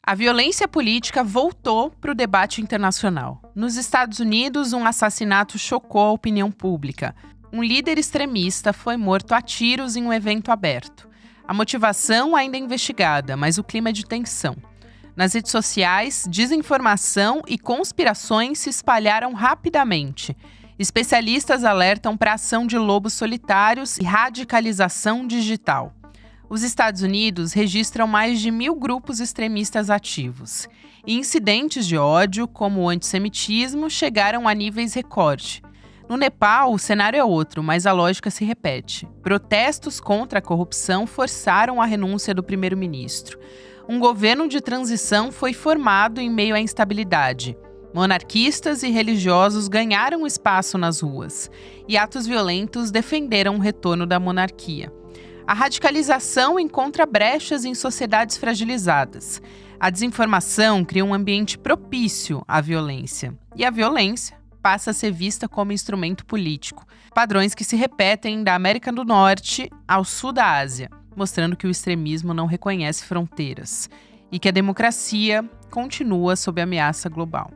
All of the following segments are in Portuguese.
A violência política voltou para o debate internacional. Nos Estados Unidos, um assassinato chocou a opinião pública. Um líder extremista foi morto a tiros em um evento aberto. A motivação ainda é investigada, mas o clima é de tensão. Nas redes sociais, desinformação e conspirações se espalharam rapidamente. Especialistas alertam para a ação de lobos solitários e radicalização digital. Os Estados Unidos registram mais de 1.000 grupos extremistas ativos. E incidentes de ódio, como o antissemitismo, chegaram a níveis recorde. No Nepal, o cenário é outro, mas a lógica se repete. Protestos contra a corrupção forçaram a renúncia do primeiro-ministro. Um governo de transição foi formado em meio à instabilidade. Monarquistas e religiosos ganharam espaço nas ruas. E atos violentos defenderam o retorno da monarquia. A radicalização encontra brechas em sociedades fragilizadas. A desinformação cria um ambiente propício à violência. E a violência passa a ser vista como instrumento político. Padrões que se repetem da América do Norte ao sul da Ásia, mostrando que o extremismo não reconhece fronteiras e que a democracia continua sob ameaça global.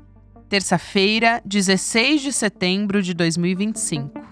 Terça-feira, 16 de setembro de 2025.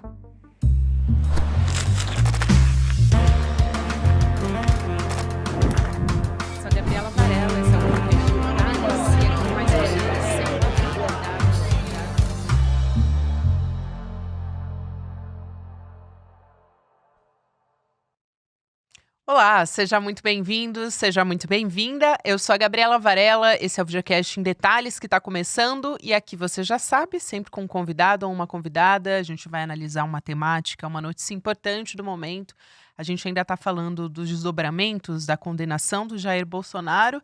Olá, seja muito bem-vindo, seja muito bem-vinda. Eu sou a Gabriela Varela, esse é o VideoCast em Detalhes que está começando e aqui você já sabe, sempre com um convidado ou uma convidada, a gente vai analisar uma temática, uma notícia importante do momento. A gente ainda está falando dos desdobramentos da condenação do Jair Bolsonaro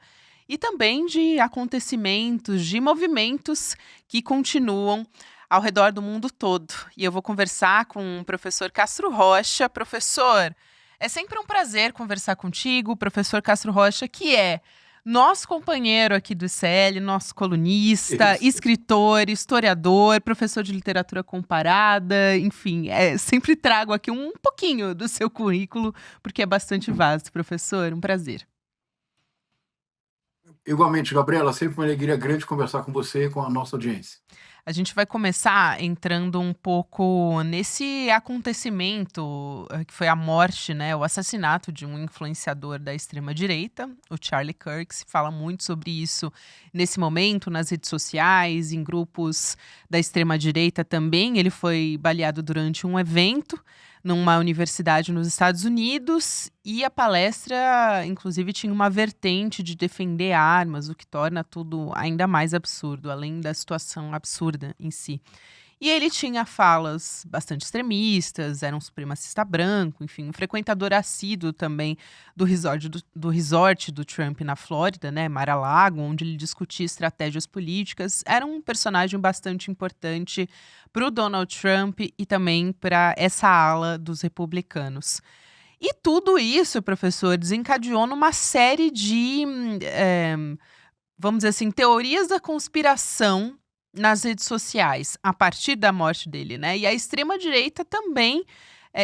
e também de acontecimentos, de movimentos que continuam ao redor do mundo todo. E eu vou conversar com o professor Castro Rocha. Professor, é sempre um prazer conversar contigo, professor Castro Rocha, que é nosso companheiro aqui do ICL, nosso colunista, escritor, historiador, professor de literatura comparada, enfim, sempre trago aqui um pouquinho do seu currículo, porque é bastante vasto, professor, um prazer. Igualmente, Gabriela, sempre uma alegria grande conversar com você e com a nossa audiência. A gente vai começar entrando um pouco nesse acontecimento que foi a morte, né, o assassinato de um influenciador da extrema-direita, o Charlie Kirk. Se fala muito sobre isso nesse momento, nas redes sociais, em grupos da extrema-direita também. Ele foi baleado durante um evento numa universidade nos Estados Unidos e a palestra, inclusive, tinha uma vertente de defender armas, o que torna tudo ainda mais absurdo, além da situação absurda em si. E ele tinha falas bastante extremistas, era um supremacista branco, enfim, um frequentador assíduo também do resort do Trump na Flórida, né, Mar-a-Lago, onde ele discutia estratégias políticas. Era um personagem bastante importante para o Donald Trump e também para essa ala dos republicanos. E tudo isso, professor, desencadeou numa série de, vamos dizer assim, teorias da conspiração nas redes sociais, a partir da morte dele, né? E a extrema-direita também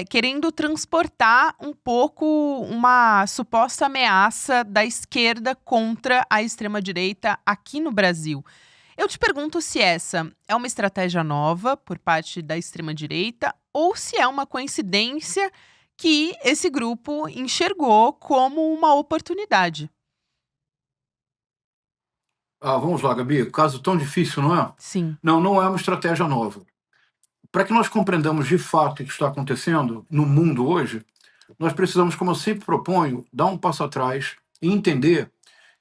querendo transportar um pouco uma suposta ameaça da esquerda contra a extrema-direita aqui no Brasil. Eu te pergunto se essa é uma estratégia nova por parte da extrema-direita ou se é uma coincidência que esse grupo enxergou como uma oportunidade. Vamos lá, Gabi. Caso tão difícil, não é? Sim. Não é uma estratégia nova. Para que nós compreendamos de fato o que está acontecendo no mundo hoje, nós precisamos, como eu sempre proponho, dar um passo atrás e entender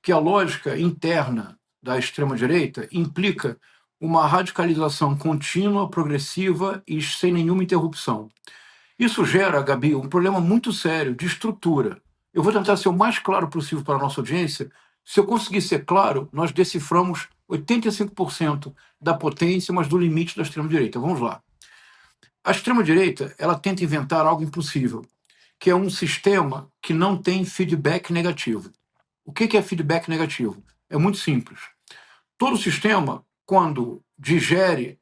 que a lógica interna da extrema-direita implica uma radicalização contínua, progressiva e sem nenhuma interrupção. Isso gera, Gabi, um problema muito sério de estrutura. Eu vou tentar ser o mais claro possível para a nossa audiência. Se eu conseguir ser claro, nós deciframos 85% da potência, mas do limite da extrema-direita. Vamos lá. A extrema-direita, ela tenta inventar algo impossível, que é um sistema que não tem feedback negativo. O que é feedback negativo? É muito simples. Todo sistema, quando digere,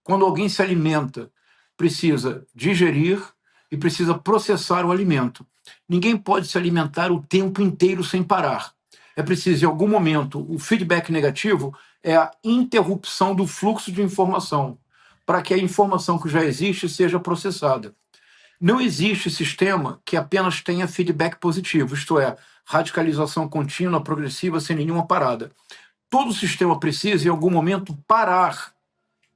quando alguém se alimenta, precisa digerir e precisa processar o alimento. Ninguém pode se alimentar o tempo inteiro sem parar. é preciso, em algum momento, o feedback negativo é a interrupção do fluxo de informação, para que a informação que já existe seja processada. Não existe sistema que apenas tenha feedback positivo, isto é, radicalização contínua, progressiva, sem nenhuma parada. Todo sistema precisa, em algum momento, parar,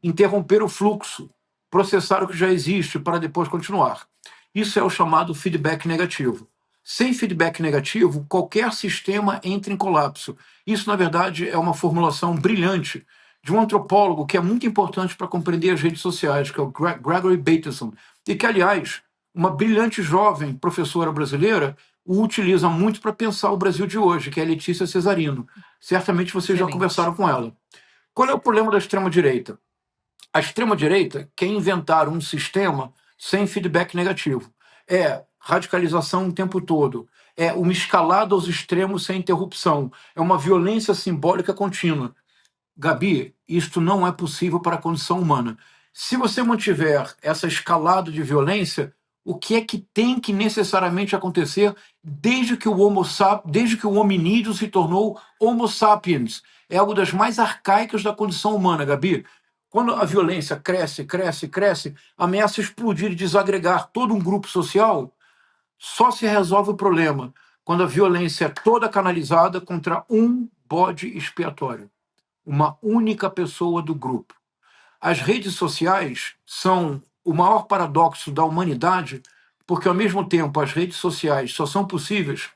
interromper o fluxo, processar o que já existe para depois continuar. Isso é o chamado feedback negativo. Sem feedback negativo, qualquer sistema entra em colapso. Isso, na verdade, é uma formulação brilhante de um antropólogo que é muito importante para compreender as redes sociais, que é o Gregory Bateson, e que, aliás, uma brilhante jovem professora brasileira o utiliza muito para pensar o Brasil de hoje, que é a Letícia Cesarino. Certamente vocês já Excelente. conversaram com ela. Qual é o problema da extrema-direita? A extrema-direita quer inventar um sistema sem feedback negativo. É radicalização o tempo todo. É uma escalada aos extremos sem interrupção. É uma violência simbólica contínua. Gabi, isto não é possível para a condição humana. Se você mantiver essa escalada de violência, o que é que tem que necessariamente acontecer desde que o hominídeo se tornou Homo sapiens? É algo das mais arcaicas da condição humana, Gabi. Quando a violência cresce, cresce, cresce, ameaça explodir e desagregar todo um grupo social, só se resolve o problema quando a violência é toda canalizada contra um bode expiatório, uma única pessoa do grupo. As redes sociais são o maior paradoxo da humanidade, porque, ao mesmo tempo, as redes sociais só são possíveis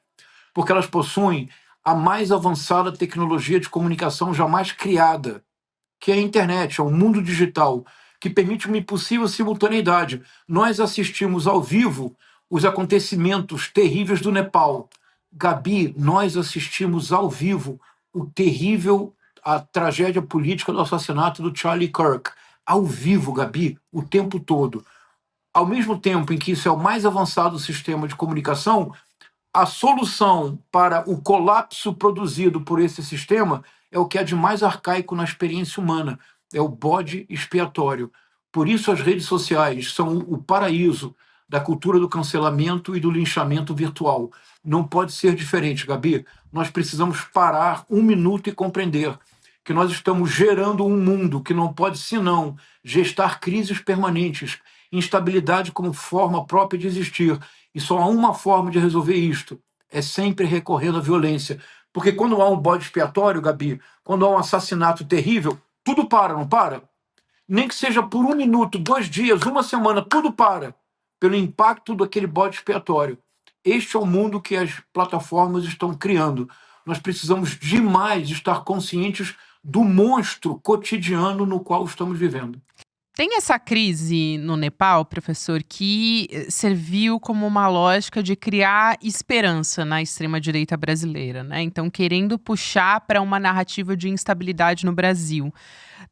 porque elas possuem a mais avançada tecnologia de comunicação jamais criada, que é a internet, é o mundo digital, que permite uma impossível simultaneidade. Nós assistimos ao vivo os acontecimentos terríveis do Nepal. Gabi, nós assistimos ao vivo a tragédia política do assassinato do Charlie Kirk. Ao vivo, Gabi, o tempo todo. Ao mesmo tempo em que isso é o mais avançado sistema de comunicação, a solução para o colapso produzido por esse sistema é o que há de mais arcaico na experiência humana, é o bode expiatório. Por isso as redes sociais são o paraíso da cultura do cancelamento e do linchamento virtual. Não pode ser diferente, Gabi. Nós precisamos parar um minuto e compreender que nós estamos gerando um mundo que não pode senão gestar crises permanentes, instabilidade como forma própria de existir. E só há uma forma de resolver isto, é sempre recorrendo à violência. Porque quando há um bode expiatório, Gabi, quando há um assassinato terrível, tudo para, não para? Nem que seja por um minuto, 2 dias, uma semana, tudo para, pelo impacto daquele bode expiatório. Este é o mundo que as plataformas estão criando. Nós precisamos demais estar conscientes do monstro cotidiano no qual estamos vivendo. Tem essa crise no Nepal, professor, que serviu como uma lógica de criar esperança na extrema-direita brasileira, né? Então, querendo puxar para uma narrativa de instabilidade no Brasil.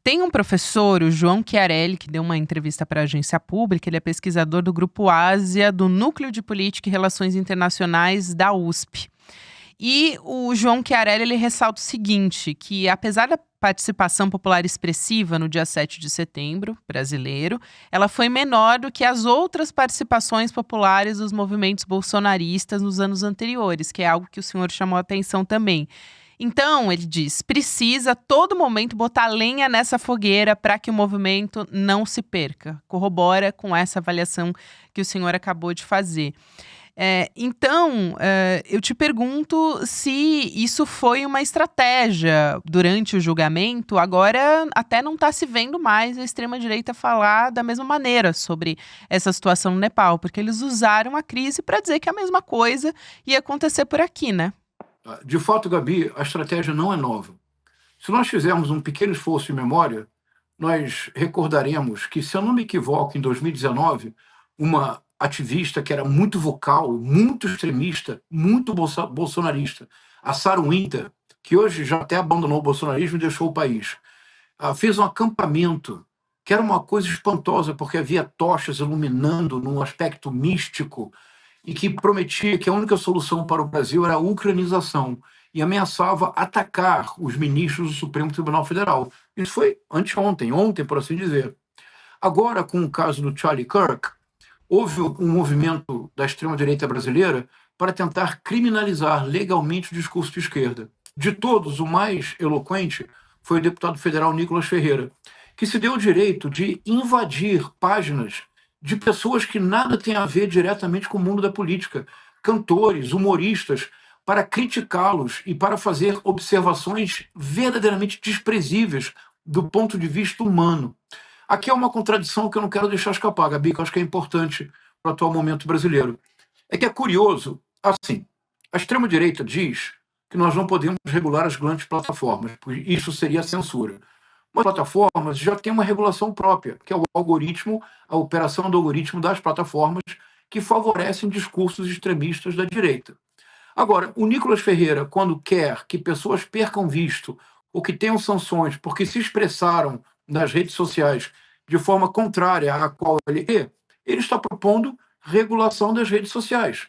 Tem um professor, o João Chiarelli, que deu uma entrevista para a agência pública, ele é pesquisador do Grupo Ásia, do Núcleo de Política e Relações Internacionais da USP. E o João Chiarelli, ele ressalta o seguinte, que apesar da participação popular expressiva no dia 7 de setembro, brasileiro, ela foi menor do que as outras participações populares dos movimentos bolsonaristas nos anos anteriores, que é algo que o senhor chamou a atenção também. Então, ele diz, precisa a todo momento botar lenha nessa fogueira para que o movimento não se perca. Corrobora com essa avaliação que o senhor acabou de fazer. Então, eu te pergunto se isso foi uma estratégia durante o julgamento. Agora, até não está se vendo mais a extrema-direita falar da mesma maneira sobre essa situação no Nepal, porque eles usaram a crise para dizer que a mesma coisa ia acontecer por aqui, né? De fato, Gabi, a estratégia não é nova. Se nós fizermos um pequeno esforço de memória, nós recordaremos que, se eu não me equivoco, em 2019, uma ativista que era muito vocal, muito extremista, muito bolsonarista, a Sarah Winter, que hoje já até abandonou o bolsonarismo e deixou o país, fez um acampamento que era uma coisa espantosa, porque havia tochas iluminando num aspecto místico e que prometia que a única solução para o Brasil era a ucranização e ameaçava atacar os ministros do Supremo Tribunal Federal. Isso foi ontem, por assim dizer. Agora, com o caso do Charlie Kirk, houve um movimento da extrema-direita brasileira para tentar criminalizar legalmente o discurso de esquerda. De todos, o mais eloquente foi o deputado federal Nicolas Ferreira, que se deu o direito de invadir páginas de pessoas que nada têm a ver diretamente com o mundo da política, cantores, humoristas, para criticá-los e para fazer observações verdadeiramente desprezíveis do ponto de vista humano. Aqui é uma contradição que eu não quero deixar escapar, Gabi, que eu acho que é importante para o atual momento brasileiro. É que é curioso, assim, a extrema-direita diz que nós não podemos regular as grandes plataformas, porque isso seria censura. Mas as plataformas já têm uma regulação própria, que é o algoritmo, a operação do algoritmo das plataformas, que favorecem discursos extremistas da direita. Agora, o Nicolas Ferreira, quando quer que pessoas percam visto ou que tenham sanções porque se expressaram nas redes sociais de forma contrária à qual ele está propondo regulação das redes sociais.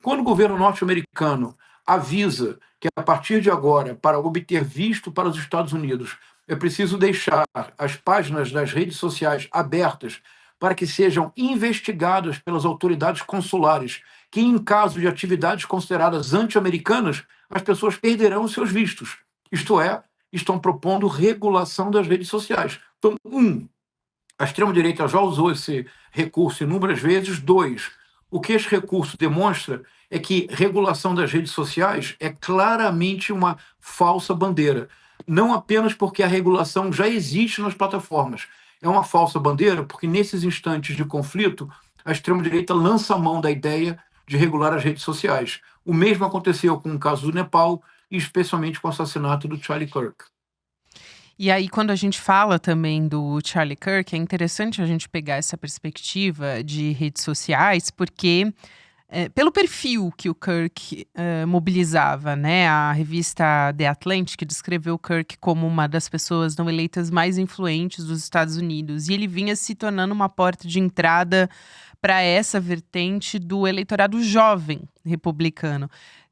Quando o governo norte-americano avisa que a partir de agora, para obter visto para os Estados Unidos, é preciso deixar as páginas das redes sociais abertas para que sejam investigadas pelas autoridades consulares, que em caso de atividades consideradas anti-americanas, as pessoas perderão os seus vistos. Isto é, estão propondo regulação das redes sociais. Então, a extrema-direita já usou esse recurso inúmeras vezes. 2, o que esse recurso demonstra é que regulação das redes sociais é claramente uma falsa bandeira. Não apenas porque a regulação já existe nas plataformas. É uma falsa bandeira porque, nesses instantes de conflito, a extrema-direita lança a mão da ideia de regular as redes sociais. O mesmo aconteceu com o caso do Nepal e especialmente com o assassinato do Charlie Kirk. E aí, quando a gente fala também do Charlie Kirk, é interessante a gente pegar essa perspectiva de redes sociais, porque pelo perfil que o Kirk mobilizava, né? A revista The Atlantic descreveu o Kirk como uma das pessoas não eleitas mais influentes dos Estados Unidos. E ele vinha se tornando uma porta de entrada para essa vertente do eleitorado jovem republicano.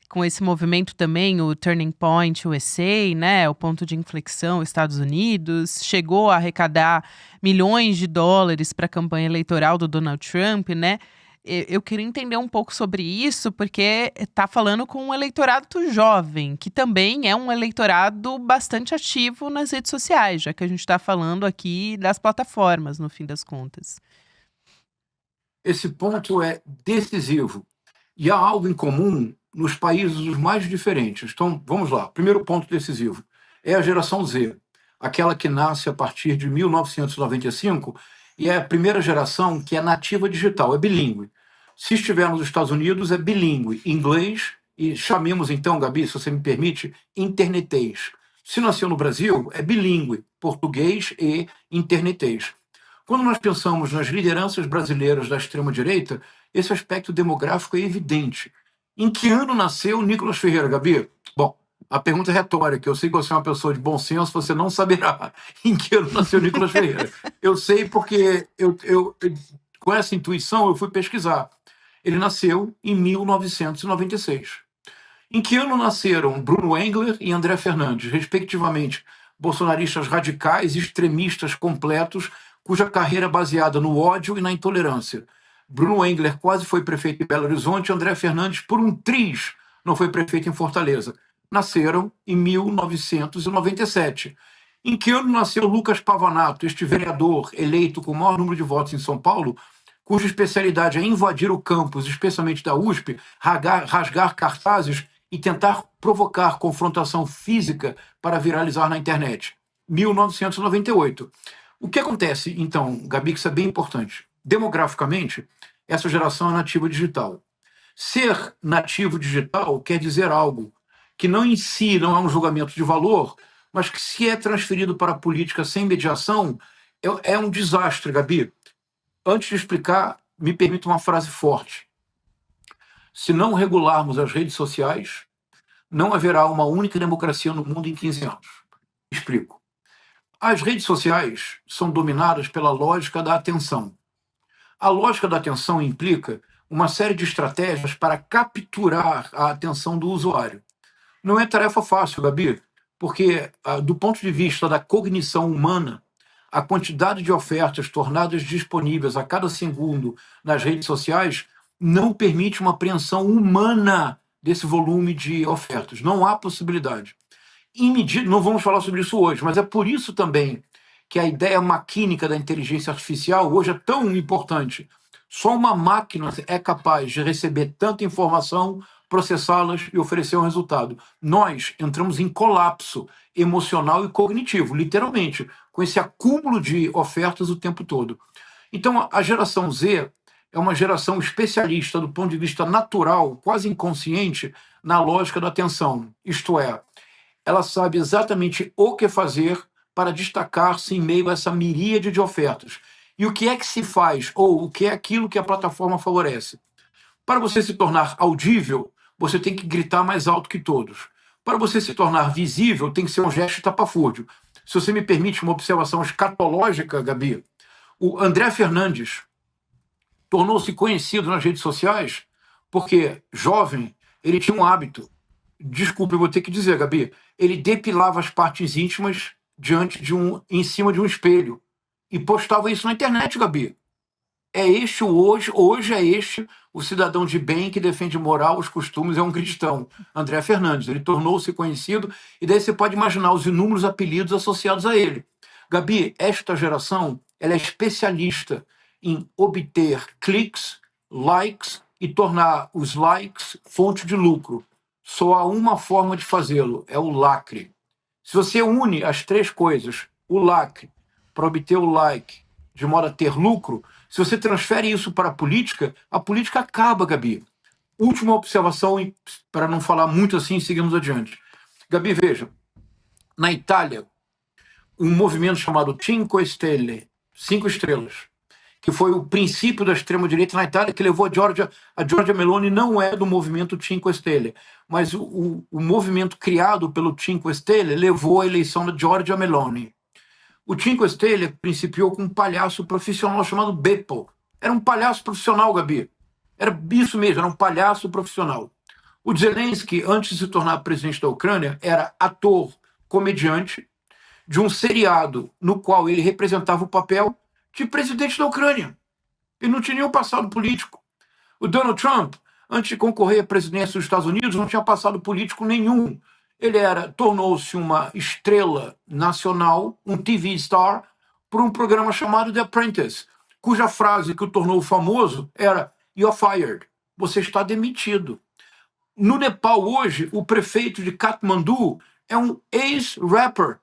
Com esse movimento também, o Turning Point USA, né, o ponto de inflexão, Estados Unidos, chegou a arrecadar milhões de dólares para a campanha eleitoral do Donald Trump, né? Eu queria entender um pouco sobre isso, porque está falando com um eleitorado jovem, que também é um eleitorado bastante ativo nas redes sociais, já que a gente está falando aqui das plataformas, no fim das contas. Esse ponto é decisivo. E há algo em comum nos países os mais diferentes. Então, vamos lá. Primeiro ponto decisivo é a geração Z, aquela que nasce a partir de 1995 e é a primeira geração que é nativa digital, é bilíngue. Se estiver nos Estados Unidos, é bilíngue, inglês e chamemos então, Gabi, se você me permite, internetês. Se nasceu no Brasil, é bilíngue, português e internetês. Quando nós pensamos nas lideranças brasileiras da extrema-direita, esse aspecto demográfico é evidente. Em que ano nasceu Nicolas Ferreira, Gabi? Bom, a pergunta é retórica. Eu sei que você é uma pessoa de bom senso, você não saberá em que ano nasceu Nicolas Ferreira. Eu sei porque com essa intuição eu fui pesquisar. Ele nasceu em 1996. Em que ano nasceram Bruno Engler e André Fernandes, respectivamente, bolsonaristas radicais e extremistas completos, cuja carreira é baseada no ódio e na intolerância? Bruno Engler quase foi prefeito em Belo Horizonte, André Fernandes, por um triz, não foi prefeito em Fortaleza. Nasceram em 1997. Em que ano nasceu Lucas Pavanato, este vereador eleito com o maior número de votos em São Paulo, cuja especialidade é invadir o campus, especialmente da USP, rasgar cartazes e tentar provocar confrontação física para viralizar na internet? 1998. O que acontece, então, Gabi, que isso é bem importante? Demograficamente, essa geração é nativa digital. Ser nativo digital quer dizer algo que não em si não é um julgamento de valor, mas que se é transferido para a política sem mediação, é um desastre, Gabi. Antes de explicar, me permita uma frase forte. Se não regularmos as redes sociais, não haverá uma única democracia no mundo em 15 anos. Explico. As redes sociais são dominadas pela lógica da atenção. A lógica da atenção implica uma série de estratégias para capturar a atenção do usuário. Não é tarefa fácil, Gabi, porque, do ponto de vista da cognição humana, a quantidade de ofertas tornadas disponíveis a cada segundo nas redes sociais não permite uma apreensão humana desse volume de ofertas. Não há possibilidade. não vamos falar sobre isso hoje, mas é por isso também que a ideia maquínica da inteligência artificial hoje é tão importante. Só uma máquina é capaz de receber tanta informação, processá-las e oferecer um resultado. Nós entramos em colapso emocional e cognitivo, literalmente, com esse acúmulo de ofertas o tempo todo. Então, a geração Z é uma geração especialista do ponto de vista natural, quase inconsciente, na lógica da atenção. Isto é, ela sabe exatamente o que fazer para destacar-se em meio a essa miríade de ofertas. E o que é que se faz, ou o que é aquilo que a plataforma favorece? Para você se tornar audível, você tem que gritar mais alto que todos. Para você se tornar visível, tem que ser um gesto estapafúrdio. Se você me permite uma observação escatológica, Gabi, o André Fernandes tornou-se conhecido nas redes sociais porque, jovem, ele tinha um hábito. Desculpe, eu vou ter que dizer, Gabi. Ele depilava as partes íntimas em cima de um espelho e postava isso na internet, Gabi. É este hoje é este o cidadão de bem que defende moral, os costumes, é um cristão. André Fernandes, ele tornou-se conhecido e daí você pode imaginar os inúmeros apelidos associados a ele. Gabi, esta geração, ela é especialista em obter cliques, likes e tornar os likes fonte de lucro. Só há uma forma de fazê-lo, é o lacre. Se você une as três coisas, o lacre, para obter o like, de modo a ter lucro, se você transfere isso para a política acaba, Gabi. Última observação, para não falar muito assim, seguimos adiante. Gabi, veja, na Itália, um movimento chamado Cinque Stelle, 5 estrelas, que foi o princípio da extrema-direita na Itália, que levou a Giorgia Meloni não é do movimento Cinque Stelle, mas o movimento criado pelo Cinque Stelle levou à eleição da Giorgia Meloni. O Cinque Stelle principiou com um palhaço profissional chamado Beppo. Era um palhaço profissional, Gabi. Era isso mesmo, era um palhaço profissional. O Zelensky, antes de se tornar presidente da Ucrânia, era ator, comediante, de um seriado no qual ele representava o papel de presidente da Ucrânia. Ele não tinha nenhum passado político. O Donald Trump, antes de concorrer à presidência dos Estados Unidos, não tinha passado político nenhum. Ele tornou-se uma estrela nacional, um TV star, por um programa chamado The Apprentice, cuja frase que o tornou famoso era "You're fired", você está demitido. No Nepal hoje, o prefeito de Katmandu é um ex-rapper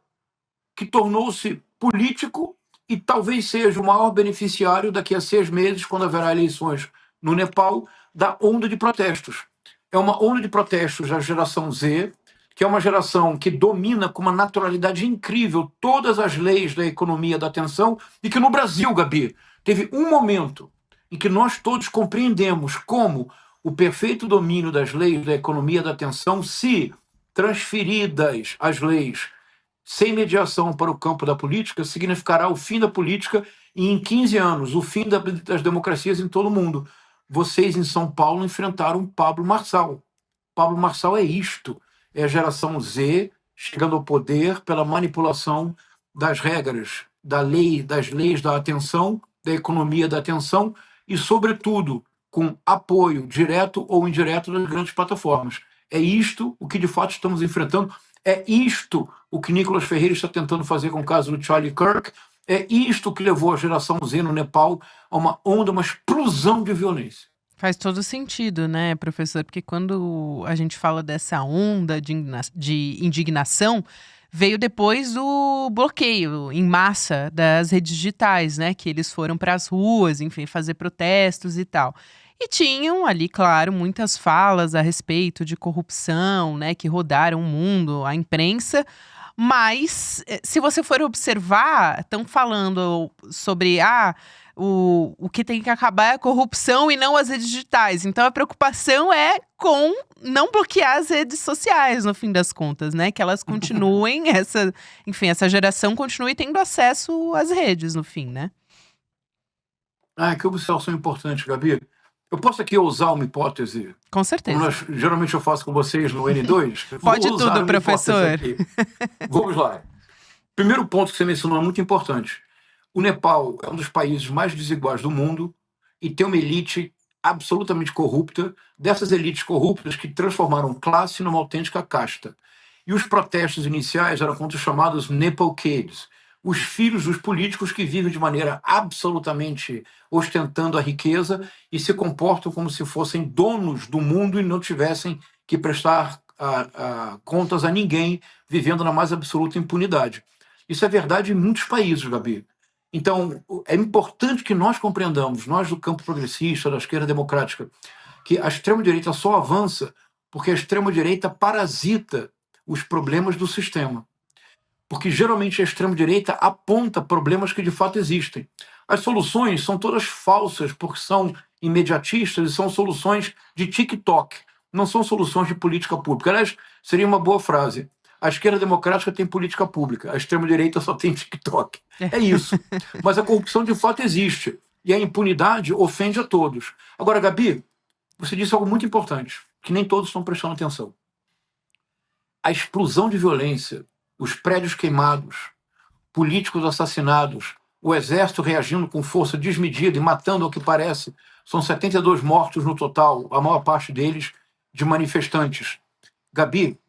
que tornou-se político e talvez seja o maior beneficiário daqui a 6 meses, quando haverá eleições no Nepal, da onda de protestos. É uma onda de protestos da geração Z, que é uma geração que domina com uma naturalidade incrível todas as leis da economia da atenção e que no Brasil, Gabi, teve um momento em que nós todos compreendemos como o perfeito domínio das leis da economia da atenção, se transferidas as leis sem mediação para o campo da política, significará o fim da política e, em 15 anos, o fim das democracias em todo o mundo. Vocês, em São Paulo, enfrentaram Pablo Marçal. Pablo Marçal é isto. É a geração Z chegando ao poder pela manipulação das regras, das leis da atenção, da economia da atenção e, sobretudo, com apoio direto ou indireto das grandes plataformas. É isto o que, de fato, estamos enfrentando. É isto o que Nicolas Ferreira está tentando fazer com o caso do Charlie Kirk. É isto que levou a geração Z no Nepal a uma onda, uma explosão de violência. Faz todo sentido, né, professor? Porque quando a gente fala dessa onda de indignação, veio depois do bloqueio em massa das redes digitais, né? Que eles foram para as ruas, enfim, fazer protestos e tal. E tinham ali, claro, muitas falas a respeito de corrupção, né? Que rodaram o mundo, a imprensa. Mas, se você for observar, estão falando sobre o que tem que acabar é a corrupção e não as redes digitais. Então, a preocupação é com não bloquear as redes sociais, no fim das contas, né? Que elas continuem, essa geração continue tendo acesso às redes, no fim, né? Que observação importante, Gabi. Eu posso aqui usar uma hipótese? Com certeza. Como geralmente eu faço com vocês no N2? Pode tudo, professor. Vamos lá. Primeiro ponto que você mencionou é muito importante. O Nepal é um dos países mais desiguais do mundo e tem uma elite absolutamente corrupta, dessas elites corruptas que transformaram classe numa autêntica casta. E os protestos iniciais eram contra os chamados Nepo Kids, os filhos dos políticos que vivem de maneira absolutamente ostentando a riqueza e se comportam como se fossem donos do mundo e não tivessem que prestar contas a ninguém, vivendo na mais absoluta impunidade. Isso é verdade em muitos países, Gabi. Então, é importante que nós compreendamos, nós do campo progressista, da esquerda democrática, que a extrema-direita só avança porque a extrema-direita parasita os problemas do sistema. Porque geralmente a extrema-direita aponta problemas que de fato existem. As soluções são todas falsas, porque são imediatistas e são soluções de TikTok, não são soluções de política pública. Aliás, seria uma boa frase. A esquerda democrática tem política pública, a extrema-direita só tem TikTok. É isso. Mas a corrupção de fato existe. E a impunidade ofende a todos. Agora, Gabi, você disse algo muito importante, que nem todos estão prestando atenção. A explosão de violência, os prédios queimados, políticos assassinados, o exército reagindo com força desmedida e matando, ao que parece, são 72 mortos no total, a maior parte deles de manifestantes. Gabi,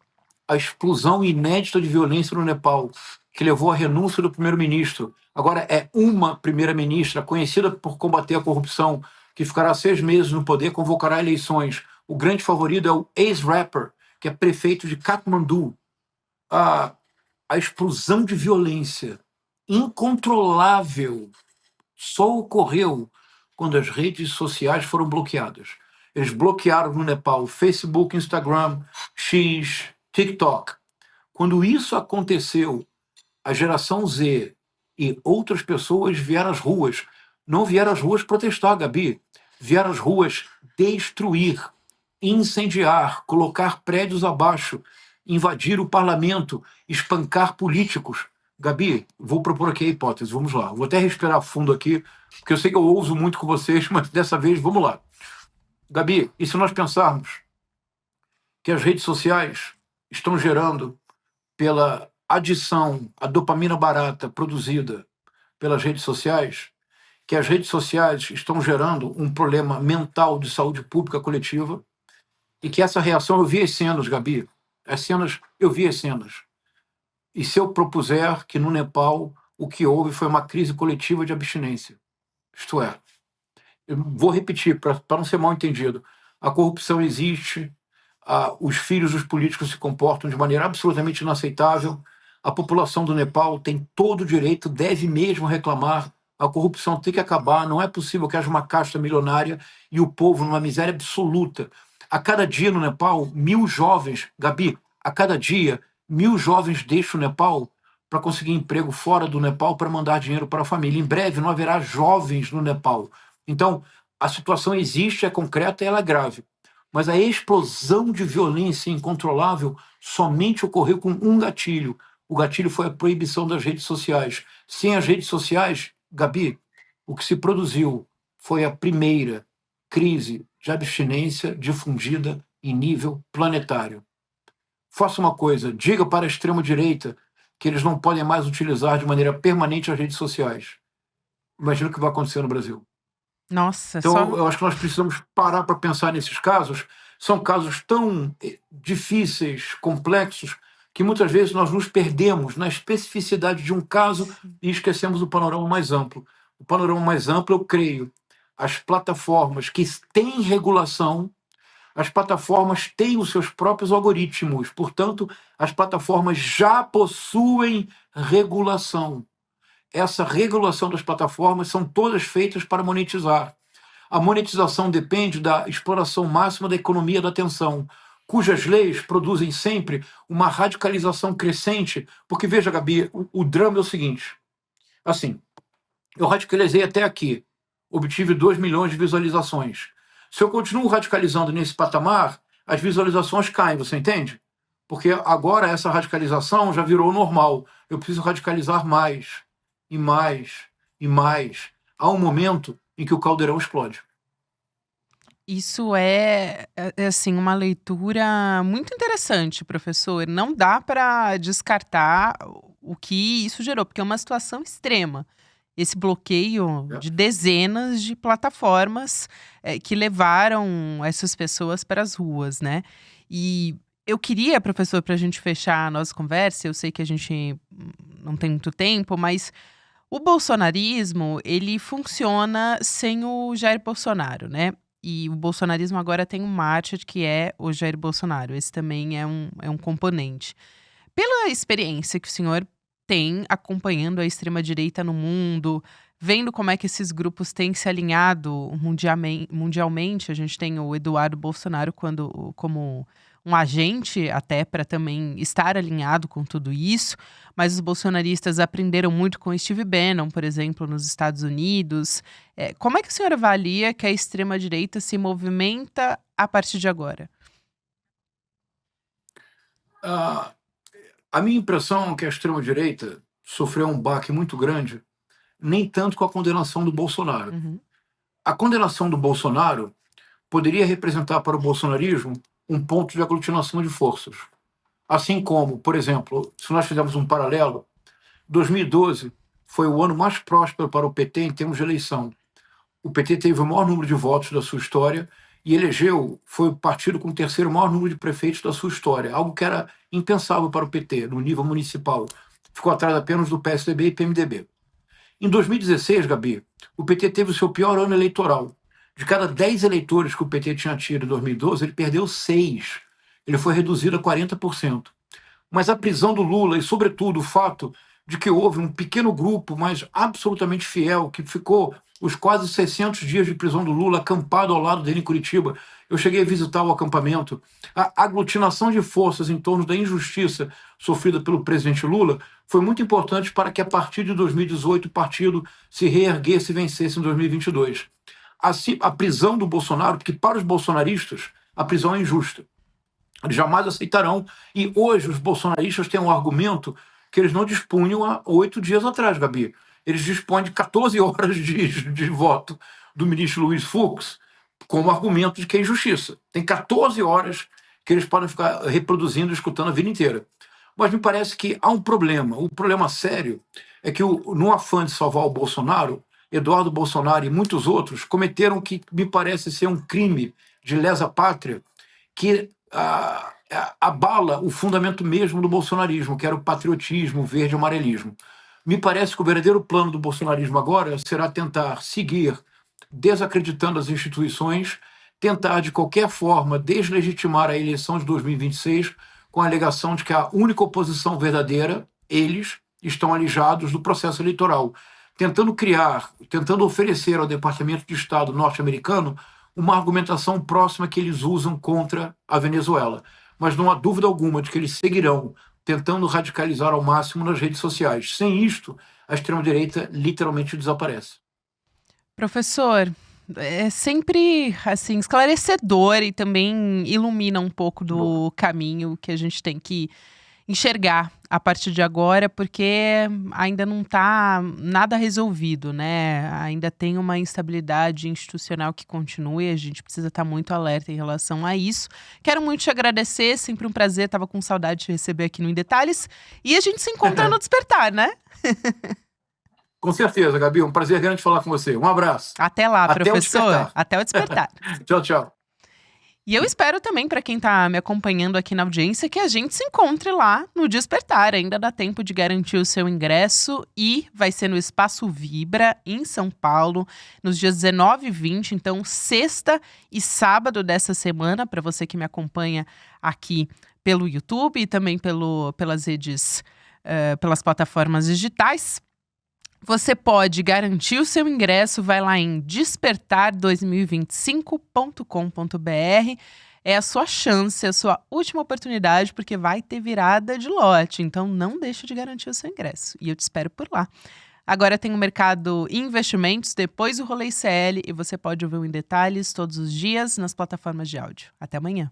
a explosão inédita de violência no Nepal, que levou à renúncia do primeiro-ministro. Agora é uma primeira-ministra conhecida por combater a corrupção, que ficará 6 meses no poder, convocará eleições. O grande favorito é o ex-rapper, que é prefeito de Katmandu. A explosão de violência incontrolável só ocorreu quando as redes sociais foram bloqueadas. Eles bloquearam no Nepal Facebook, Instagram, X, TikTok. Quando isso aconteceu, a geração Z e outras pessoas vieram às ruas. Não vieram às ruas protestar, Gabi. Vieram às ruas destruir, incendiar, colocar prédios abaixo, invadir o parlamento, espancar políticos. Gabi, vou propor aqui a hipótese, vamos lá. Vou até respirar fundo aqui, porque eu sei que eu ouso muito com vocês, mas dessa vez, vamos lá. Gabi, e se nós pensarmos que as redes sociais estão gerando, pela adição à dopamina barata produzida pelas redes sociais, que as redes sociais estão gerando um problema mental de saúde pública coletiva e que essa reação, eu vi as cenas, Gabi, eu vi as cenas. E se eu propuser que no Nepal o que houve foi uma crise coletiva de abstinência, isto é, eu vou repetir para não ser mal entendido, a corrupção existe, os filhos dos políticos se comportam de maneira absolutamente inaceitável, a população do Nepal tem todo o direito, deve mesmo reclamar, a corrupção tem que acabar, não é possível que haja uma casta milionária e o povo numa miséria absoluta. A cada dia no Nepal, 1.000 jovens, Gabi, a cada dia, 1.000 jovens deixam o Nepal para conseguir emprego fora do Nepal para mandar dinheiro para a família. Em breve não haverá jovens no Nepal. Então, a situação existe, é concreta e ela é grave. Mas a explosão de violência incontrolável somente ocorreu com um gatilho. O gatilho foi a proibição das redes sociais. Sem as redes sociais, Gabi, o que se produziu foi a primeira crise de abstinência difundida em nível planetário. Faça uma coisa, diga para a extrema-direita que eles não podem mais utilizar de maneira permanente as redes sociais. Imagina o que vai acontecer no Brasil. Nossa, Então, eu acho que nós precisamos parar para pensar nesses casos. São casos tão difíceis, complexos, que muitas vezes nós nos perdemos na especificidade de um caso e esquecemos o panorama mais amplo. O panorama mais amplo, eu creio, as plataformas que têm regulação, as plataformas têm os seus próprios algoritmos, portanto, as plataformas já possuem regulação. Essa regulação das plataformas são todas feitas para monetizar. A monetização depende da exploração máxima da economia da atenção, cujas leis produzem sempre uma radicalização crescente, porque, veja, Gabi, o drama é o seguinte, assim, eu radicalizei até aqui, obtive 2 milhões de visualizações. Se eu continuo radicalizando nesse patamar, as visualizações caem, você entende? Porque agora essa radicalização já virou normal. Eu preciso radicalizar mais, e mais, e mais. Há um momento em que o caldeirão explode. Isso é assim, uma leitura muito interessante, professor. Não dá para descartar o que isso gerou, porque é uma situação extrema. Esse bloqueio É. de dezenas de plataformas que levaram essas pessoas para as ruas, né? E Eu queria, professor, para a gente fechar a nossa conversa, eu sei que a gente não tem muito tempo, mas o bolsonarismo, ele funciona sem o Jair Bolsonaro, né? E o bolsonarismo agora tem um mártir que é o Jair Bolsonaro. Esse também é um componente. Pela experiência que o senhor tem acompanhando a extrema-direita no mundo, vendo como é que esses grupos têm se alinhado mundialmente, a gente tem o Eduardo Bolsonaro como um agente até para também estar alinhado com tudo isso, mas os bolsonaristas aprenderam muito com Steve Bannon, por exemplo, nos Estados Unidos. Como é que a senhora avalia que a extrema-direita se movimenta a partir de agora? Ah, a minha impressão é que a extrema-direita sofreu um baque muito grande, nem tanto com a condenação do Bolsonaro. Uhum. A condenação do Bolsonaro poderia representar para o bolsonarismo um ponto de aglutinação de forças. Assim como, por exemplo, se nós fizermos um paralelo, 2012 foi o ano mais próspero para o PT em termos de eleição. O PT teve o maior número de votos da sua história e foi o partido com o terceiro maior número de prefeitos da sua história, algo que era impensável para o PT no nível municipal. Ficou atrás apenas do PSDB e PMDB. Em 2016, Gabi, o PT teve o seu pior ano eleitoral. De cada 10 eleitores que o PT tinha tido em 2012, ele perdeu 6. Ele foi reduzido a 40%. Mas a prisão do Lula e, sobretudo, o fato de que houve um pequeno grupo, mas absolutamente fiel, que ficou os quase 600 dias de prisão do Lula acampado ao lado dele em Curitiba. Eu cheguei a visitar o acampamento. A aglutinação de forças em torno da injustiça sofrida pelo presidente Lula foi muito importante para que, a partir de 2018, o partido se reerguesse e vencesse em 2022. Assim, a prisão do Bolsonaro, porque para os bolsonaristas a prisão é injusta. Eles jamais aceitarão. E hoje os bolsonaristas têm um argumento que eles não dispunham há 8 dias atrás, Gabi. Eles dispõem de 14 horas de voto do ministro Luiz Fux como argumento de que é injustiça. Tem 14 horas que eles podem ficar reproduzindo e escutando a vida inteira. Mas me parece que há um problema. O problema sério é que, no afã de salvar o Bolsonaro, Eduardo Bolsonaro e muitos outros cometeram o que me parece ser um crime de lesa pátria que abala o fundamento mesmo do bolsonarismo, que era o patriotismo, o verde e o amarelismo. Me parece que o verdadeiro plano do bolsonarismo agora será tentar seguir desacreditando as instituições, tentar de qualquer forma deslegitimar a eleição de 2026 com a alegação de que a única oposição verdadeira, eles, estão alijados do processo eleitoral, tentando oferecer ao Departamento de Estado norte-americano uma argumentação próxima que eles usam contra a Venezuela. Mas não há dúvida alguma de que eles seguirão tentando radicalizar ao máximo nas redes sociais. Sem isto, a extrema-direita literalmente desaparece. Professor, é sempre assim esclarecedor e também ilumina um pouco do caminho que a gente tem que enxergar a partir de agora, porque ainda não está nada resolvido, né? Ainda tem uma instabilidade institucional que continua e a gente precisa estar muito alerta em relação a isso. Quero muito te agradecer, sempre um prazer, estava com saudade de te receber aqui no Em Detalhes. E a gente se encontra no Despertar, né? Com certeza, Gabi, um prazer grande falar com você. Um abraço. Até lá, Até professor. Até o Despertar. Tchau, tchau. E eu espero também, para quem está me acompanhando aqui na audiência, que a gente se encontre lá no Despertar. Ainda dá tempo de garantir o seu ingresso e vai ser no Espaço Vibra, em São Paulo, nos dias 19 e 20. Então, sexta e sábado dessa semana, para você que me acompanha aqui pelo YouTube e também pelas redes, pelas plataformas digitais. Você pode garantir o seu ingresso, vai lá em despertar2025.com.br. É a sua chance, a sua última oportunidade, porque vai ter virada de lote. Então, não deixe de garantir o seu ingresso. E eu te espero por lá. Agora tem o Mercado e Investimentos, depois o Rolê ICL, e você pode ouvir Em Detalhes todos os dias nas plataformas de áudio. Até amanhã.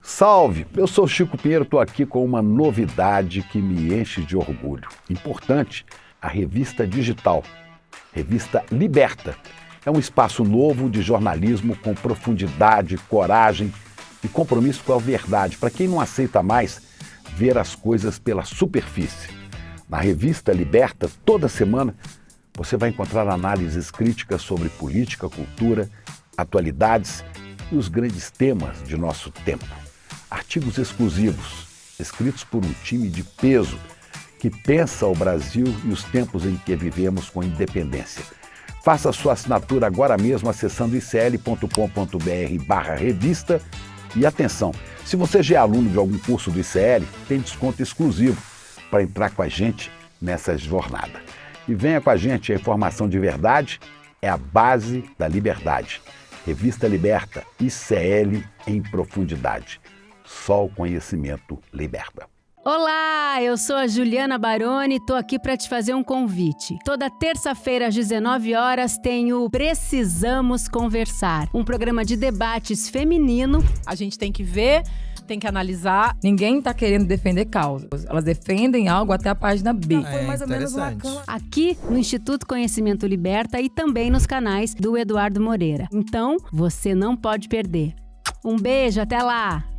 Salve! Eu sou Chico Pinheiro, estou aqui com uma novidade que me enche de orgulho. Importante, a revista digital, Revista Liberta. É um espaço novo de jornalismo com profundidade, coragem e compromisso com a verdade, para quem não aceita mais ver as coisas pela superfície. Na Revista Liberta, toda semana, você vai encontrar análises críticas sobre política, cultura, atualidades e os grandes temas de nosso tempo. artigos exclusivos, escritos por um time de peso que pensa o Brasil e os tempos em que vivemos com independência. Faça sua assinatura agora mesmo acessando icl.com.br/revista. E atenção, se você já é aluno de algum curso do ICL, tem desconto exclusivo para entrar com a gente nessa jornada. E venha com a gente, a informação de verdade é a base da liberdade. Revista Liberta, ICL em profundidade. Só o conhecimento liberta. Olá, eu sou a Juliana Baroni e tô aqui para te fazer um convite. Toda terça-feira às 19 horas tem o Precisamos Conversar, um programa de debates feminino. A gente tem que ver, tem que analisar. Ninguém tá querendo defender causas. Elas defendem algo até a página B. Foi mais ou menos uma cama. Aqui no Instituto Conhecimento Liberta e também nos canais do Eduardo Moreira. Então, você não pode perder. Um beijo, até lá!